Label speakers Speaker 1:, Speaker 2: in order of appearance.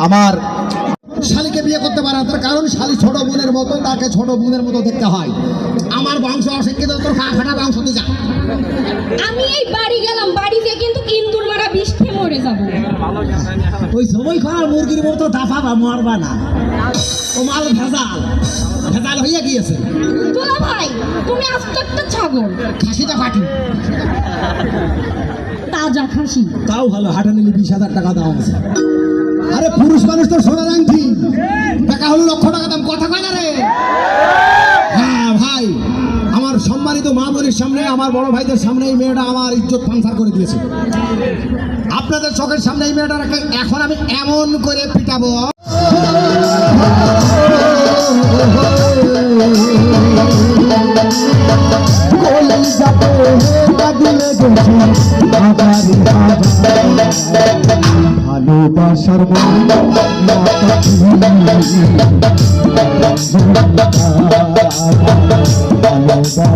Speaker 1: আমার শালিকে বিয়ে করতে পারে তার কারণ শালি ছোট বোনের মতো, তাকে ছোট বোনের মতো দেখতে হয়। আমার বংশ অশিক্ষিত, তোর ফাটা বংশ তুই যা।
Speaker 2: আমি এই বাড়ি গেলাম, বাড়িতে কিন্তু ইন্দুর মারা বিষে মরে যাব।
Speaker 1: ওই সময় খাওয়ার মুরগির মতো দাফাবা মরবা না, ও মাল ভেজাল ভেজাল হইয়া গিয়েছে।
Speaker 2: তোলা ভাই তুমি আস্ত একটা ছাগল,
Speaker 1: খাসিটা ফাটি
Speaker 2: তাজা খাসি।
Speaker 1: তাও ভালো, হাটে নিলে 20,000 টাকা দাম আছে। আরে পুরুষ মানুষ তো সোনার আংটি, টাকা হলো লক্ষ টাকা দাম, কথা কয় না রে। হ্যাঁ ভাই, আমার সম্মানিত মা বোনের সামনে, আমার বড় ভাইদের সামনে এই মেয়েটা আমার ইজ্জত পাঞ্চার করে দিয়েছে। আপনাদের চোখের সামনে এই মেয়েটাকে এখন আমি এমন করে পিটাবো। ভালোবাসার ভালোবাসার